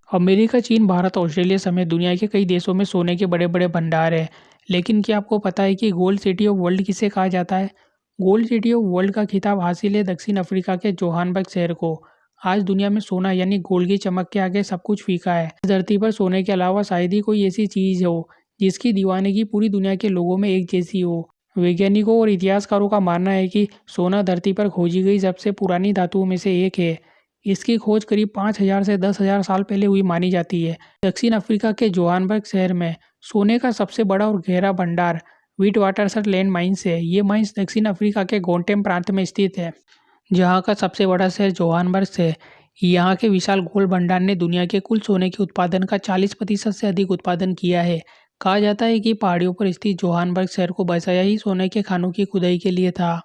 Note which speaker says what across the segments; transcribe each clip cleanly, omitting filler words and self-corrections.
Speaker 1: America, चीन, Bharat, Australia समेत दुनिया के कई देशों में सोने के बड़े-बड़े भंडार हैं। लेकिन क्या आपको पता है कि गोल्ड सिटी ऑफ वर्ल्ड किसे कहा जाता है? गोल्ड सिटी ऑफ वर्ल्ड का खिताब हासिल है दक्षिण अफ्रीका के जोहान्सबर्ग शहर को। आज दुनिया में सोना यानी गोल्ड की चमक के आगे सब कुछ फीका है। इस धरती पर सोने के अलावा शायद ही कोई ऐसी चीज हो जिसकी दीवानगी पूरी दुनिया के लोगों में एक जैसी हो। वैज्ञानिकों और इतिहासकारों का मानना है कि सोना धरती पर खोजी गई सबसे पुरानी धातुओं में से एक है। इसकी खोज करीब 5,000 से 10,000 साल पहले हुई मानी जाती है। दक्षिण अफ्रीका के जोहान्सबर्ग शहर में सोने का सबसे बड़ा और गहरा भंडार विटवाटरसलैंड माइंस है। ये माइंस दक्षिण अफ्रीका के गोंटेम प्रांत में स्थित है, जहाँ का सबसे बड़ा शहर जोहान्सबर्ग है। यहाँ के विशाल गोल्ड भंडार ने दुनिया के कुल सोने के उत्पादन का 40% से अधिक उत्पादन किया है। कहा जाता है कि पहाड़ियों पर स्थित जोहान्सबर्ग शहर को बसाया ही सोने के खानों की खुदाई के लिए था।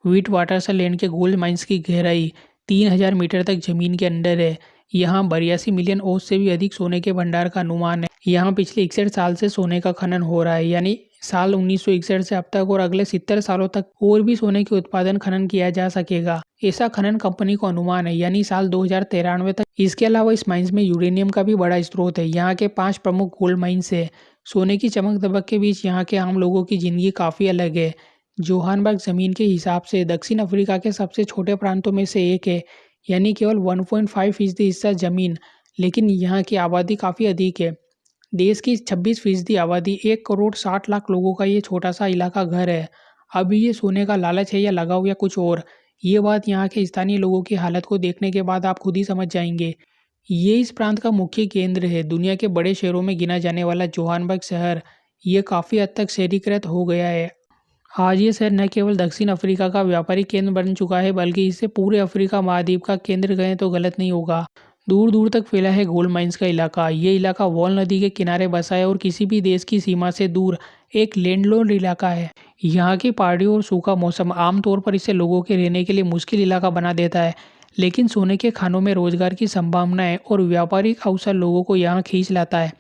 Speaker 1: विटवाटरसलैंड के गोल्ड माइंस की गहराई 3,000 मीटर तक जमीन के अंदर है। यहाँ 82 मिलियन औंस से भी अधिक सोने के भंडार का अनुमान है। यहाँ पिछले 61 साल से सोने का खनन हो रहा है, यानी साल 1961 से अब तक और अगले 70 सालों तक और भी सोने के उत्पादन खनन किया जा सकेगा। ऐसा खनन कंपनी को अनुमान है, यानी साल 2093 तक। इसके अलावा इस माइंस में यूरेनियम का भी बड़ा स्रोत है। यहाँ के 5 प्रमुख गोल्ड माइंस है। सोने की चमक दमक के बीच यहाँ के आम लोगों की जिंदगी काफी अलग है। जोहान्सबर्ग जमीन के हिसाब से दक्षिण अफ्रीका के सबसे छोटे प्रांतों में से एक है, यानी केवल 1.5% हिस्सा जमीन, लेकिन यहाँ की आबादी काफ़ी अधिक है। देश की 26% आबादी 1,60,00,000 लोगों का ये छोटा सा इलाका घर है। अभी ये सोने का लालच है या लगाव या कुछ और, ये बात यहाँ के स्थानीय लोगों की हालत को देखने के बाद आप खुद ही समझ जाएंगे। ये इस प्रांत का मुख्य केंद्र है। दुनिया के बड़े शहरों में गिना जाने वाला जोहान्सबर्ग शहर ये काफ़ी हद तक शहरीकृत हो गया है। आज ये शहर न केवल दक्षिण अफ्रीका का व्यापारिक केंद्र बन चुका है, बल्कि इसे पूरे अफ्रीका महाद्वीप का केंद्र कहें तो गलत नहीं होगा। दूर दूर तक फैला है गोल्ड माइंस का इलाका। ये इलाका वॉल नदी के किनारे बसा है और किसी भी देश की सीमा से दूर एक लैंडलॉर्ड इलाका है। यहाँ की पहाड़ियों और सूखा मौसम आमतौर पर इसे लोगों के रहने के लिए मुश्किल इलाका बना देता है, लेकिन सोने के खानों में रोजगार की संभावनाएं और व्यापारिक अवसर लोगों को यहाँ खींच लाता है।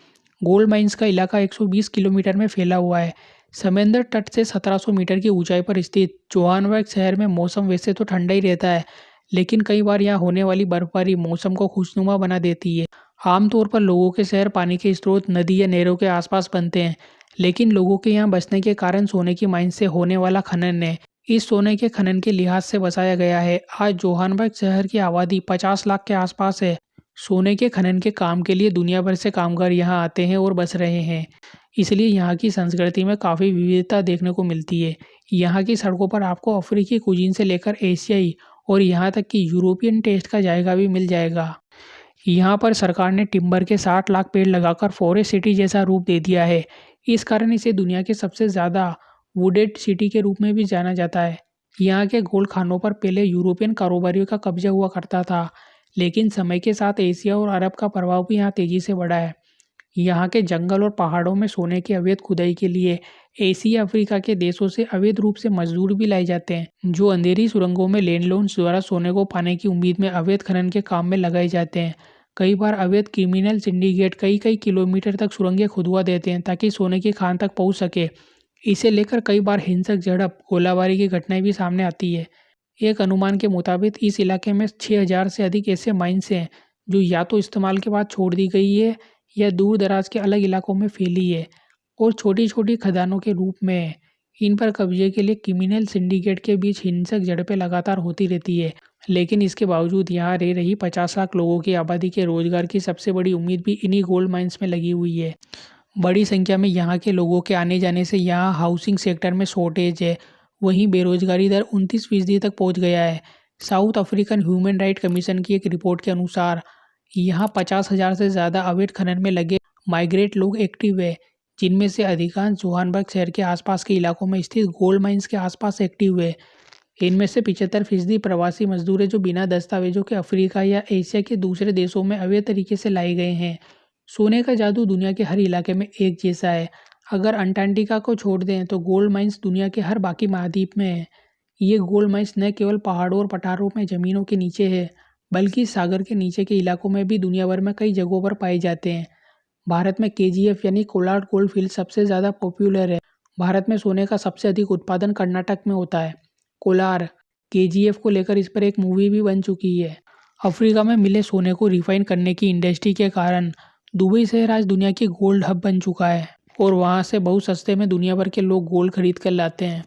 Speaker 1: गोल्ड माइंस का इलाका 120 किलोमीटर में फैला हुआ है। समंदर तट से 1700 मीटर की ऊंचाई पर स्थित जोहान्सबर्ग शहर में मौसम वैसे तो ठंडा ही रहता है, लेकिन कई बार यहाँ होने वाली बर्फबारी मौसम को खुशनुमा बना देती है। आमतौर पर लोगों के शहर पानी के स्रोत, नदी या नहरों के आसपास बनते हैं, लेकिन लोगों के यहाँ बसने के कारण सोने की माइन से होने वाला खनन है इस सोने के खनन के लिहाज से बसाया गया है। आज जोहान्सबर्ग शहर की आबादी 50 लाख के आसपास है। सोने के खनन के काम के लिए दुनिया भर से कामगार यहाँ आते हैं और बस रहे हैं, इसलिए यहाँ की संस्कृति में काफ़ी विविधता देखने को मिलती है। यहाँ की सड़कों पर आपको अफ्रीकी कुजीन से लेकर एशियाई और यहाँ तक कि यूरोपियन टेस्ट का जायका भी मिल जाएगा। यहाँ पर सरकार ने टिम्बर के 60 लाख पेड़ लगाकर फॉरेस्ट सिटी जैसा रूप दे दिया है। इस कारण इसे दुनिया के सबसे ज़्यादा वुडेड सिटी के रूप में भी जाना जाता है। यहाँ के गोल्ड खानों पर पहले यूरोपियन कारोबारियों का कब्जा हुआ करता था, लेकिन समय के साथ एशिया और अरब का प्रभाव भी यहाँ तेजी से बढ़ा है। यहाँ के जंगल और पहाड़ों में सोने की अवैध खुदाई के लिए एशिया अफ्रीका के देशों से अवैध रूप से मजदूर भी लाए जाते हैं, जो अंधेरी सुरंगों में लैंडलॉर्ड्स द्वारा सोने को पाने की उम्मीद में अवैध खनन के काम में लगाए जाते हैं। कई बार अवैध क्रिमिनल सिंडिकेट कई कई किलोमीटर तक सुरंगें खुदवा देते हैं ताकि सोने की खान तक पहुंच सके। इसे लेकर कई बार हिंसक झड़प, गोलाबारी की घटनाएं भी सामने आती है। एक अनुमान के मुताबिक इस इलाके में 6,000 से अधिक ऐसे माइंस हैं जो या तो इस्तेमाल के बाद छोड़ दी गई है या दूर दराज के अलग इलाकों में फैली है और छोटी छोटी खदानों के रूप में है। इन पर कब्जे के लिए क्रिमिनल सिंडिकेट के बीच हिंसक झड़पें लगातार होती रहती है, लेकिन इसके बावजूद यहाँ रह रही 50 लाख लोगों की आबादी के रोजगार की सबसे बड़ी उम्मीद भी इन्हीं गोल्ड माइंस में लगी हुई है। बड़ी संख्या में यहाँ के लोगों के आने जाने से यहाँ हाउसिंग सेक्टर में शॉर्टेज है। वहीं बेरोजगारी दर 29% तक पहुँच गया है। South African human right commission की एक रिपोर्ट के अनुसार यहाँ 50,000 से ज़्यादा अवैध खनन में लगे माइग्रेट लोग एक्टिव है, जिनमें से अधिकांश जोहान्सबर्ग शहर के आसपास के इलाकों में स्थित गोल्ड माइंस के आसपास एक्टिव है। इनमें से 75% प्रवासी मजदूर है जो बिना दस्तावेजों के अफ्रीका या एशिया के दूसरे देशों में अवैध तरीके से लाए गए हैं। सोने का जादू दुनिया के हर इलाके में एक जैसा है। अगर अंटार्कटिका को छोड़ दें तो गोल्ड माइंस दुनिया के हर बाकी महाद्वीप में है। ये गोल्ड माइंस न केवल पहाड़ों और पठारों में ज़मीनों के नीचे है, बल्कि सागर के नीचे के इलाकों में भी दुनिया भर में कई जगहों पर पाए जाते हैं। भारत में केजीएफ यानी कोलार गोल्ड फील्ड सबसे ज़्यादा पॉपुलर है। भारत में सोने का सबसे अधिक उत्पादन कर्नाटक में होता है। कोलार केजीएफ को लेकर इस पर एक मूवी भी बन चुकी है। अफ्रीका में मिले सोने को रिफाइन करने की इंडस्ट्री के कारण दुबई शहर आज दुनिया की गोल्ड हब बन चुका है और वहाँ से बहुत सस्ते में दुनिया भर के लोग गोल्ड खरीद कर लाते हैं।